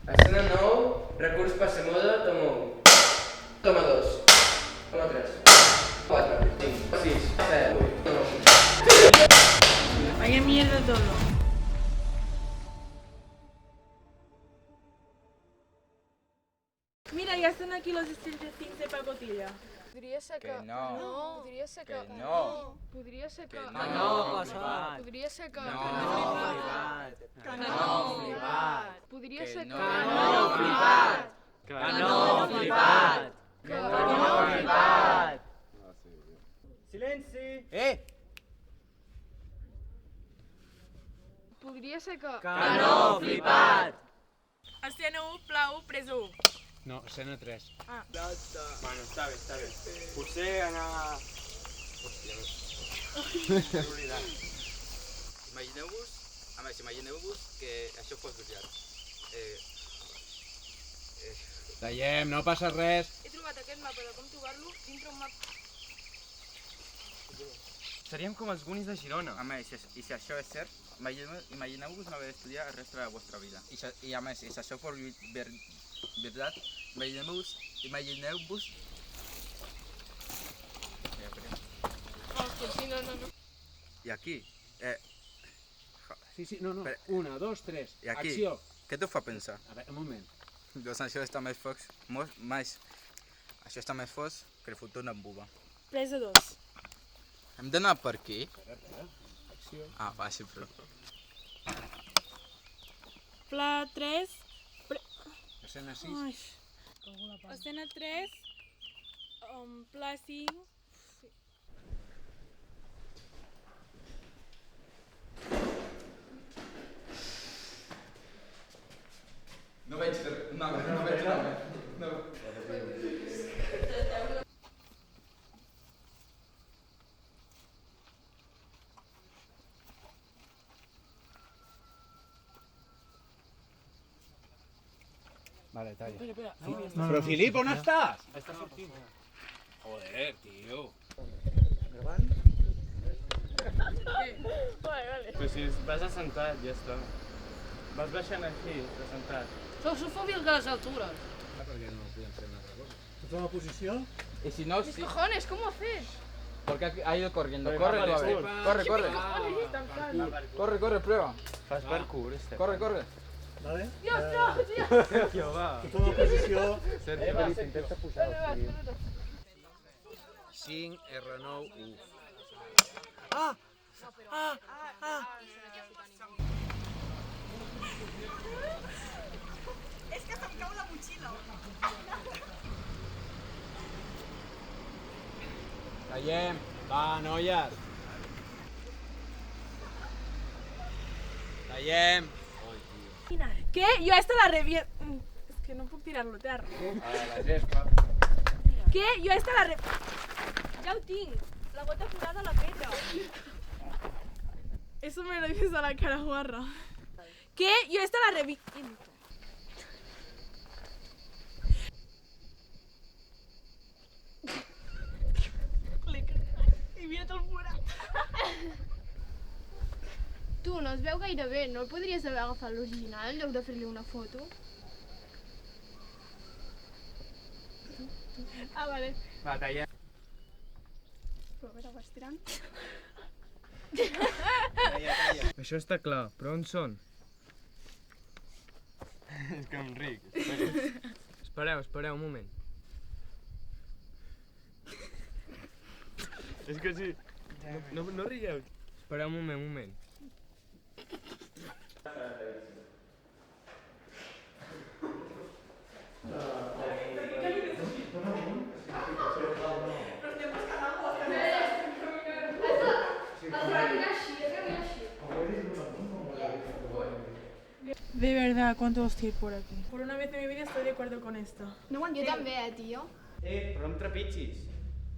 Escena 9, recurs Passemoda, toma 1. Toma 2. Toma 3. 4. 5. 6. 7. 8. Vaya mierda todo. Mira, ya están aquí los Stranger Things de pacotilla. Podria ser que... no. Podria ser que... no. Podria ser que... no, passat. Podria ser que... Flipat. Flipat. Podria ser que... Flipat. Flipat. Flipat. Silenci! Podria ser que... Flipat. Escena 1, plau, presó. No, escena 3. Bueno, està bé, està bé. Potser anar... Hòstia, m'he oblidat. Imagineu-vos que això fos veritat. Tallem, no passa res. He trobat aquest mapa de com trobar-lo dintre un mapa. Seríem com els Goonies de Girona. A més, i si això és cert, imagineu-vos no haver d'estudiar el reste de la vostra vida. I a més, si això fos veritat, imagineu-vos... Hòstia, sí, no. I aquí, Sí, no. Però- 1, 2, 3. i aquí, Acció. què t'ho fa pensar? A veure, un moment. Doncs això està més fos que el futur d'en Buba. Presa 2. Hem d'anar per aquí? Acció. Ah, fàcil, però... Pla 3. Escena 6. Ai. Escena 3. Pla 5. No veig res. No veig res. No. Vale, talla. Espera. Però Filip, on estàs? Està sortint. Joder, tio. Però si vas assentat, ja està. Vas baixant aquí, assentat. Sou fòbil de les altures. Perquè no podem fer una altra cosa. Tota la posició? Y si no, Mis sí. cojones, ¿cómo haces? Porque ha ido corriendo. Pero Corre, va Tuave. parkour. Corre. Corre, prueba. Fas parkour, este. Corre. Vale? Dios, no, tío. Sergio, va. Tota la posició. Sergio, Felipe, intenta pujar. 5, R9, 1. És que se'm cau la motxilla. Tallem. Va, noies. Tallem. ¿Qué? Yo a esta la reviento. Es que no puedo tirarlo, terra. A la gespa. ¿Qué? Yo a esta la Ya ho tinc. La gota forada a la peta. Eso me lo dices a la cara, guarra. ¿Qué? Yo esta la reviento. I mira el forat. Tu, no es veu gaire bé. No el podries haver agafat l'original en lloc de fer-li una foto? Ah, vale. Va, tallem. Però a veure, vas tirant. Això està clar, però on són? És que em ric. Espereu, un moment. És que sí. No rigueu. Espereu un moment. De verdad, ¿cuánto hostia hay por aquí? Por una vez en mi vida estoy de acuerdo con esto. No ho entenc. Jo també, tio. Però em trepitgis.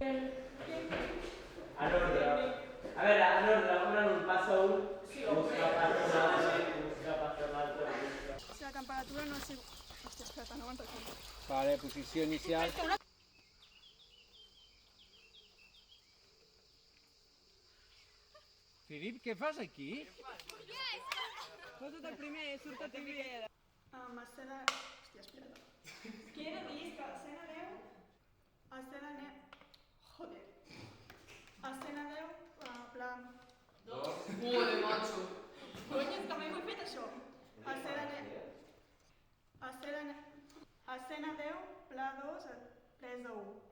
En ordre. A veure, en ordre, obren un pas a un. Busca pas a l'altre, busca pas a l'altre. Si la temperatura no ha sigut... Hòstia, espera, no aguanta aquí. Vale, posició inicial. Filip, què fas aquí? Posa't el primer, surt el primer. Escena... Hòstia, espera't. Quiero llista. Escena 10. Escena 10. Joder. Escena 10. Plan... Joder, macho. Cony, és que mai ho he fet això. Escena 10. Escena 10. Pla 2, 3 de 1.